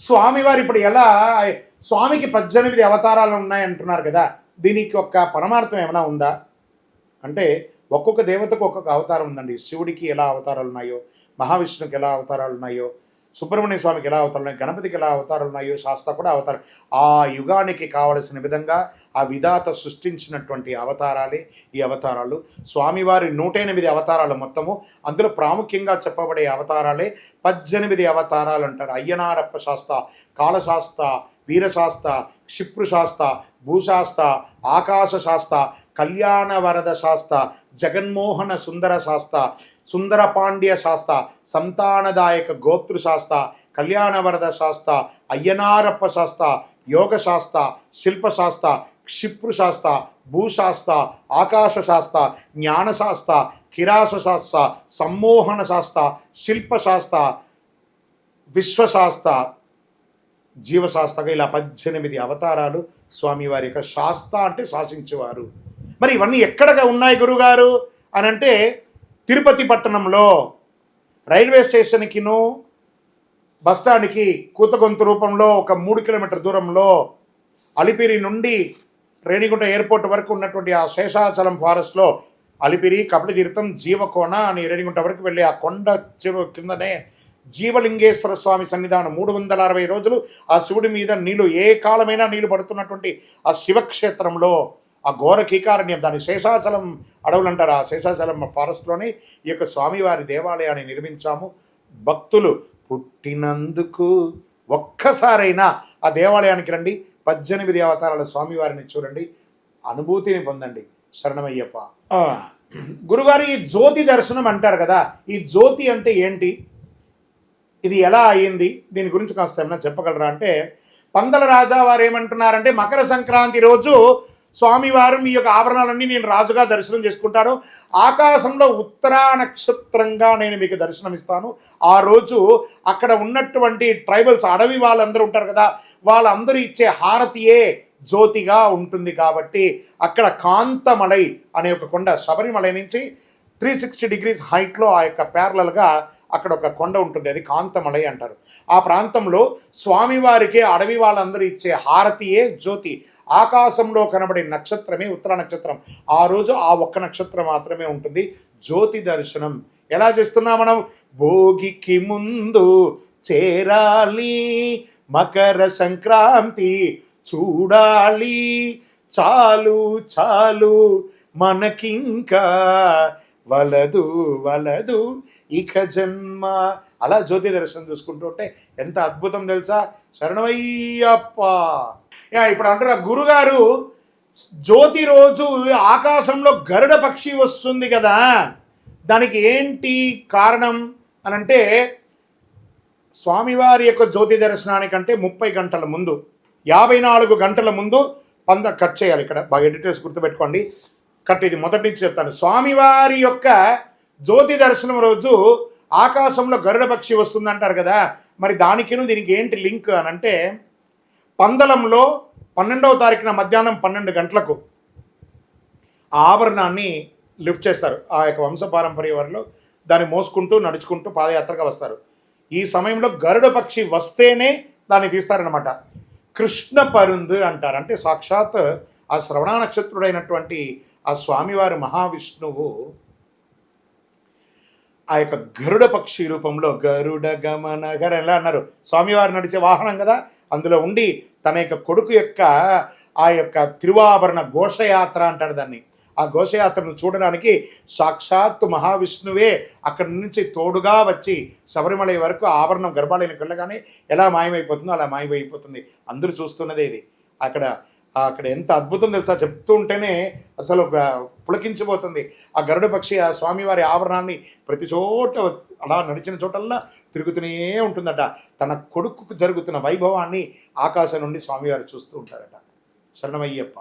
స్వామివారు ఇప్పుడు ఎలా స్వామికి 18 అవతారాలు ఉన్నాయి అంటున్నారు కదా, దీనికి ఒక పరమార్థం ఏమైనా ఉందా అంటే ఒక్కొక్క దేవతకు ఒక్కొక్క అవతారం ఉందండి. శివుడికి ఎలా అవతారాలు ఉన్నాయో, మహావిష్ణువుకి ఎలా అవతారాలు ఉన్నాయో, సుబ్రహ్మణ్య స్వామికి ఎలా అవతారాలు ఉన్నాయి, గణపతికి ఎలా అవతారాలు ఉన్నాయో, శాస్త్ర కూడా అవతారం. ఆ యుగానికి కావలసిన విధంగా ఆ విధాత సృష్టించినటువంటి అవతారాలే ఈ అవతారాలు. స్వామివారి 108 అవతారాలు మొత్తము. అందులో ప్రాముఖ్యంగా చెప్పబడే అవతారాలే 18 అవతారాలు అంటారు. అయ్యనారప్ప శాస్త్ర, కాళశాస్త్ర, వీరశాస్త్ర, క్షిప్రుశాస్త్ర, భూశాస్త్ర, ఆకాశ శాస్త్ర, కళ్యాణ వరద శాస్త్ర, జగన్మోహన సుందర శాస్త్ర, సుందర పాండ్య శాస్త్ర, సంతానదాయక గోత్రు శాస్త్ర, కళ్యాణ వరద శాస్త్ర, అయ్యనారప్ప శాస్త్ర, యోగ శాస్త్ర, శిల్పశాస్త్ర, క్షిప్రుశాస్త్ర, భూశాస్త్ర, ఆకాశ శాస్త్ర, జ్ఞానశాస్త్ర, కిరాస శాస్త్ర, సమ్మోహన శాస్త్ర, శిల్పశాస్త్ర, విశ్వశాస్త్ర, జీవశాస్త్రగా ఇలా 18 అవతారాలు స్వామివారి యొక్క. శాస్త్ర అంటే శాసించేవారు. మరి ఇవన్నీ ఎక్కడగా ఉన్నాయి గురుగారు అని అంటే తిరుపతి పట్టణంలో రైల్వే స్టేషన్కిను బస్టాండ్కి కూతగొంతు రూపంలో ఒక 3 కిలోమీటర్ దూరంలో అలిపిరి నుండి రేణిగుంట ఎయిర్పోర్ట్ వరకు ఉన్నటువంటి ఆ శేషాచలం ఫారెస్ట్లో అలిపిరి, కపిలతీర్థం, జీవకోణ అని రేణిగుంట వరకు వెళ్ళి ఆ కొండ చెరువు కిందనే జీవలింగేశ్వర స్వామి సన్నిధానం 360 రోజులు ఆ శివుడి మీద నీళ్లు ఏ కాలమైనా నీళ్లు పడుతున్నటువంటి ఆ శివక్షేత్రంలో ఆ ఘోర కీకారణ్యం, దాని శేషాచలం అడవులు అంటారు. ఆ శేషాచలం ఫారెస్ట్లోనే ఈ యొక్క స్వామివారి దేవాలయాన్ని నిర్మించాము. భక్తులు పుట్టినందుకు ఒక్కసారైనా ఆ దేవాలయానికి రండి, 18 అవతారాల స్వామివారిని చూడండి, అనుభూతిని పొందండి. శరణమయ్యప్ప. గురుగారు, ఈ జ్యోతి దర్శనం అంటారు కదా, ఈ జ్యోతి అంటే ఏంటి, ఇది ఎలా అయ్యింది, దీని గురించి కాస్త ఏమైనా చెప్పగలరా అంటే, పందల రాజా వారు ఏమంటున్నారంటే మకర సంక్రాంతి రోజు స్వామివారు మీ యొక్క ఆభరణాలన్నీ నేను రాజుగా దర్శనం చేసుకుంటాను, ఆకాశంలో ఉత్తరా నక్షత్రంగా నేను మీకు దర్శనం ఇస్తాను. ఆ రోజు అక్కడ ఉన్నటువంటి ట్రైబల్స్, అడవి వాళ్ళందరూ ఉంటారు కదా, వాళ్ళందరూ ఇచ్చే హారతియే జ్యోతిగా ఉంటుంది. కాబట్టి అక్కడ కాంతమలై అనే ఒక కొండ, శబరిమలై నుంచి 360 degrees హైట్లో ఆ యొక్క ప్యారలల్గా అక్కడ ఒక కొండ ఉంటుంది, అది కాంతమలై అంటారు. ఆ ప్రాంతంలో స్వామివారికి అడవి వాళ్ళందరూ ఇచ్చే హారతియే జ్యోతి. ఆకాశంలో కనబడే నక్షత్రమే ఉత్తర నక్షత్రం. ఆ రోజు ఆ ఒక్క నక్షత్రం మాత్రమే ఉంటుంది. జ్యోతి దర్శనం ఎలా చేస్తున్నాం మనం? భోగికి ముందు చేరాలి, మకర సంక్రాంతి చూడాలి, చాలు చాలు మనకింకా వలదు వలదు ఇక జన్మ. అలా జ్యోతి దర్శనం చూసుకుంటూ ఉంటే ఎంత అద్భుతం తెలుసా? శరణమయ్యప్ప. ఇప్పుడు అంటారు గురుగారు, జ్యోతి రోజు ఆకాశంలో గరుడ పక్షి వస్తుంది కదా, దానికి ఏంటి కారణం అని అంటే, స్వామివారి యొక్క జ్యోతి దర్శనానికంటే 30 గంటల ముందు, 54 గంటల ముందు పంద కట్ చేయాలి. ఇక్కడ బాగా ఎడిటర్స్ గుర్తుపెట్టుకోండి, కట్. ఇది మొదటి నుంచి చెప్తాను. స్వామివారి యొక్క జ్యోతి దర్శనం రోజు ఆకాశంలో గరుడ పక్షి వస్తుంది అంటారు కదా, మరి దానికిను దీనికి ఏంటి లింక్ అని అంటే, పందలంలో 12వ తారీఖున మధ్యాహ్నం 12 గంటలకు ఆ ఆభరణాన్ని లిఫ్ట్ చేస్తారు. ఆ యొక్క వంశపారంపర్య వారిలో దాన్ని మోసుకుంటూ నడుచుకుంటూ పాదయాత్రగా వస్తారు. ఈ సమయంలో గరుడ పక్షి వస్తేనే దాన్ని తీస్తారనమాట. కృష్ణ పరుందు అంటారు. అంటే సాక్షాత్ ఆ శ్రవణ నక్షత్రుడైనటువంటి ఆ స్వామివారి మహావిష్ణువు ఆ యొక్క గరుడ పక్షి రూపంలో గరుడ గమన ఎలా అన్నారు, స్వామివారు నడిచే వాహనం కదా, అందులో ఉండి తన యొక్క కొడుకు యొక్క ఆ యొక్క తిరువాభరణ ఘోషయాత్ర అంటారు దాన్ని. ఆ ఘోషయాత్రను చూడడానికి సాక్షాత్ మహావిష్ణువే అక్కడి నుంచి తోడుగా వచ్చి శబరిమల వరకు ఆభరణం గర్భాలయానికి వెళ్ళగానే ఎలా మాయమైపోతుందో అలా మాయమైపోతుంది. అందరూ చూస్తున్నదే ఇది. అక్కడ ఎంత అద్భుతం తెలుసా, చెప్తూ ఉంటేనే అసలు పులకించిపోతుంది. ఆ గరుడ పక్షి ఆ స్వామివారి ఆభరణాన్ని ప్రతి చోట అలా నడిచిన చోటల్లా తిరుగుతూనే ఉంటుందట. తన కొడుకుకు జరుగుతున్న వైభవాన్ని ఆకాశం నుండి స్వామివారు చూస్తూ ఉంటారట. శరణమయ్యప్ప.